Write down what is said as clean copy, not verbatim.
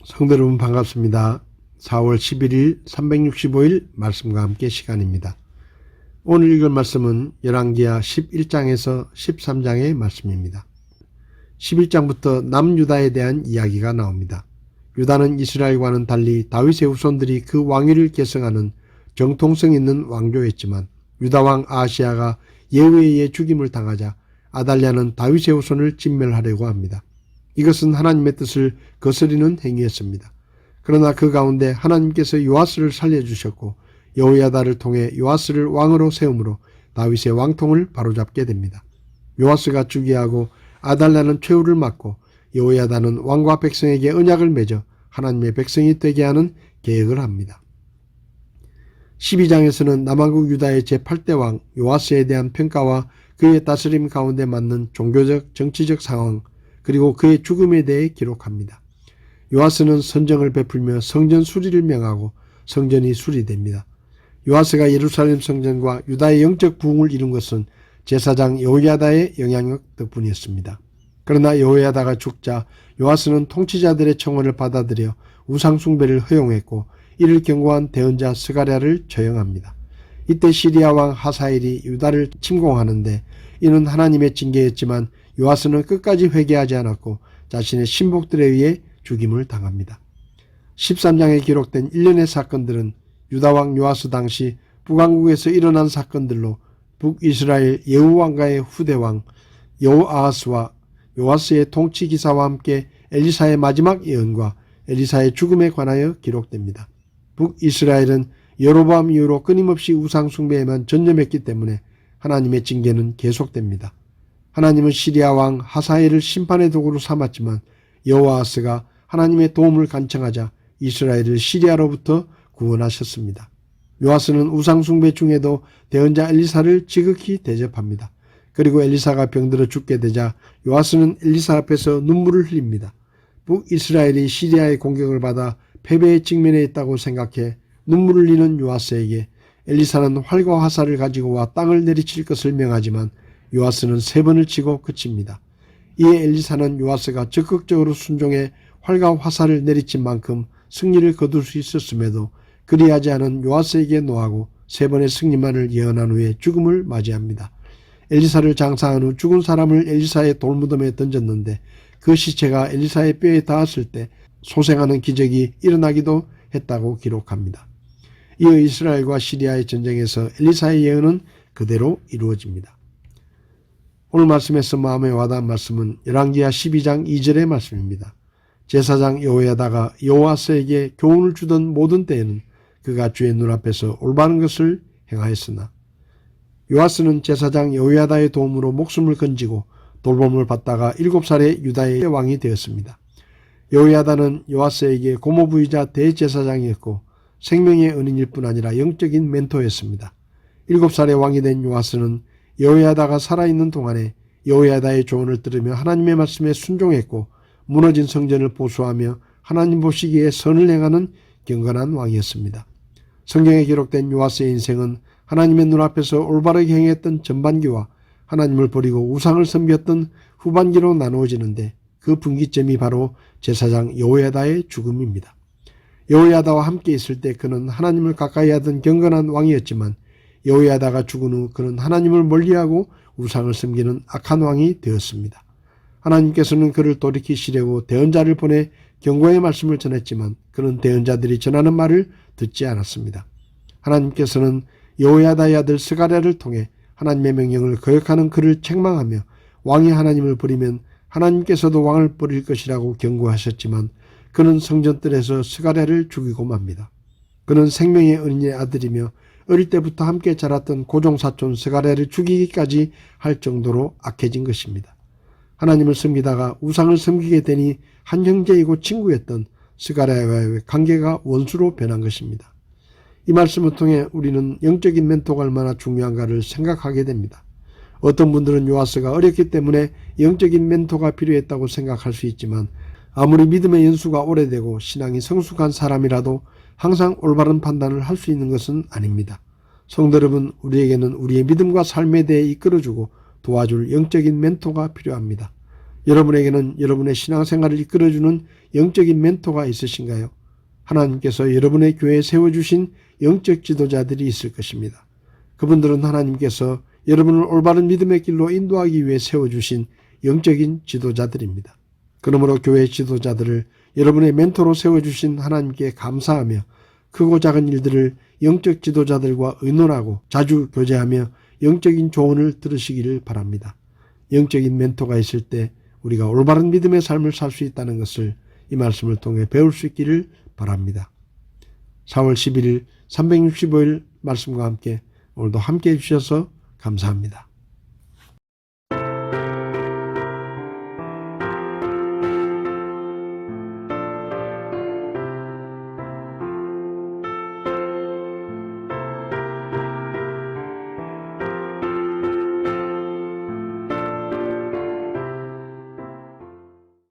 성도 여러분 반갑습니다. 4월 11일 365일 말씀과 함께 시간입니다. 오늘 읽을 말씀은 열왕기하 11장에서 13장의 말씀입니다. 11장부터 남유다에 대한 이야기가 나옵니다. 유다는 이스라엘과는 달리 다윗의 후손들이 그 왕위를 계승하는 정통성 있는 왕조였지만 유다왕 아하시야가 예후에 의해 죽임을 당하자 아달랴는 다윗의 후손을 진멸하려고 합니다. 이것은 하나님의 뜻을 거스르는 행위였습니다. 그러나 그 가운데 하나님께서 요아스를 살려주셨고 여호야다를 통해 요아스를 왕으로 세움으로 다윗의 왕통을 바로잡게 됩니다. 요아스가 즉위하고 아달랴는 최후를 맡고 여호야다는 왕과 백성에게 언약을 맺어 하나님의 백성이 되게 하는 계획을 합니다. 12장에서는 남왕국 유다의 제8대 왕 요아스에 대한 평가와 그의 다스림 가운데 맞는 종교적 정치적 상황 그리고 그의 죽음에 대해 기록합니다. 요아스는 선정을 베풀며 성전 수리를 명하고 성전이 수리됩니다. 요아스가 예루살렘 성전과 유다의 영적 부흥을 이룬 것은 제사장 여호야다의 영향력 덕분이었습니다. 그러나 여호야다가 죽자 요아스는 통치자들의 청원을 받아들여 우상 숭배를 허용했고 이를 경고한 대언자 스가랴를 처형합니다. 이때 시리아 왕 하사엘이 유다를 침공하는데 이는 하나님의 징계였지만 요아스는 끝까지 회개하지 않았고 자신의 신복들에 의해 죽임을 당합니다. 13장에 기록된 일련의 사건들은 유다왕 요아스 당시 북왕국에서 일어난 사건들로 북이스라엘 예후왕가의 후대왕 여호아하스와 요아스의 통치기사와 함께 엘리사의 마지막 예언과 엘리사의 죽음에 관하여 기록됩니다. 북이스라엘은 여로보암 이후로 끊임없이 우상 숭배에만 전념했기 때문에 하나님의 징계는 계속됩니다. 하나님은 시리아 왕 하사엘을 심판의 도구로 삼았지만 여호아하스가 하나님의 도움을 간청하자 이스라엘을 시리아로부터 구원하셨습니다. 요아스는 우상 숭배 중에도 대언자 엘리사를 지극히 대접합니다. 그리고 엘리사가 병들어 죽게 되자 요아스는 엘리사 앞에서 눈물을 흘립니다. 북이스라엘이 시리아의 공격을 받아 패배에 직면해 있다고 생각해 눈물을 흘리는 요아스에게 엘리사는 활과 화살을 가지고 와 땅을 내리칠 것을 명하지만 요아스는 3번을 치고 그칩니다. 이에 엘리사는 요아스가 적극적으로 순종해 활과 화살을 내리친 만큼 승리를 거둘 수 있었음에도 그리하지 않은 요아스에게 노하고 3번의 승리만을 예언한 후에 죽음을 맞이합니다. 엘리사를 장사한 후 죽은 사람을 엘리사의 돌무덤에 던졌는데 그 시체가 엘리사의 뼈에 닿았을 때 소생하는 기적이 일어나기도 했다고 기록합니다. 이어 이스라엘과 시리아의 전쟁에서 엘리사의 예언은 그대로 이루어집니다. 오늘 말씀에서 마음에 와닿은 말씀은 열왕기하 12장 2절의 말씀입니다. 제사장 여호야다가 요아스에게 교훈을 주던 모든 때에는 그가 주의 눈앞에서 올바른 것을 행하였으나 요아스는 제사장 여호야다의 도움으로 목숨을 건지고 돌봄을 받다가 7살에 유다의 왕이 되었습니다. 여호야다는 요아스에게 고모부이자 대제사장이었고 생명의 은인일 뿐 아니라 영적인 멘토였습니다. 7살의 왕이 된 요아스는 여호야다가 살아있는 동안에 여호야다의 조언을 들으며 하나님의 말씀에 순종했고 무너진 성전을 보수하며 하나님 보시기에 선을 행하는 경건한 왕이었습니다. 성경에 기록된 요아스의 인생은 하나님의 눈앞에서 올바르게 행했던 전반기와 하나님을 버리고 우상을 섬겼던 후반기로 나누어지는데 그 분기점이 바로 제사장 여호야다의 죽음입니다. 여호야다와 함께 있을 때 그는 하나님을 가까이 하던 경건한 왕이었지만 여호야다가 죽은 후 그는 하나님을 멀리하고 우상을 섬기는 악한 왕이 되었습니다. 하나님께서는 그를 돌이키시려고 대언자를 보내 경고의 말씀을 전했지만 그는 대언자들이 전하는 말을 듣지 않았습니다. 하나님께서는 여호야다의 아들 스가랴를 통해 하나님의 명령을 거역하는 그를 책망하며 왕이 하나님을 버리면 하나님께서도 왕을 버릴 것이라고 경고하셨지만 그는 성전뜰에서 스가랴를 죽이고 맙니다. 그는 생명의 은인의 아들이며 어릴 때부터 함께 자랐던 고종사촌 스가랴를 죽이기까지 할 정도로 악해진 것입니다. 하나님을 섬기다가 우상을 섬기게 되니 한 형제이고 친구였던 스가랴와의 관계가 원수로 변한 것입니다. 이 말씀을 통해 우리는 영적인 멘토가 얼마나 중요한가를 생각하게 됩니다. 어떤 분들은 요아스가 어렸기 때문에 영적인 멘토가 필요했다고 생각할 수 있지만 아무리 믿음의 연수가 오래되고 신앙이 성숙한 사람이라도 항상 올바른 판단을 할 수 있는 것은 아닙니다. 성도 여러분, 우리에게는 우리의 믿음과 삶에 대해 이끌어주고 도와줄 영적인 멘토가 필요합니다. 여러분에게는 여러분의 신앙생활을 이끌어주는 영적인 멘토가 있으신가요? 하나님께서 여러분의 교회에 세워주신 영적 지도자들이 있을 것입니다. 그분들은 하나님께서 여러분을 올바른 믿음의 길로 인도하기 위해 세워주신 영적인 지도자들입니다. 그러므로 교회 지도자들을 여러분의 멘토로 세워주신 하나님께 감사하며 크고 작은 일들을 영적 지도자들과 의논하고 자주 교제하며 영적인 조언을 들으시기를 바랍니다. 영적인 멘토가 있을 때 우리가 올바른 믿음의 삶을 살 수 있다는 것을 이 말씀을 통해 배울 수 있기를 바랍니다. 4월 11일 365일 말씀과 함께 오늘도 함께 해주셔서 감사합니다.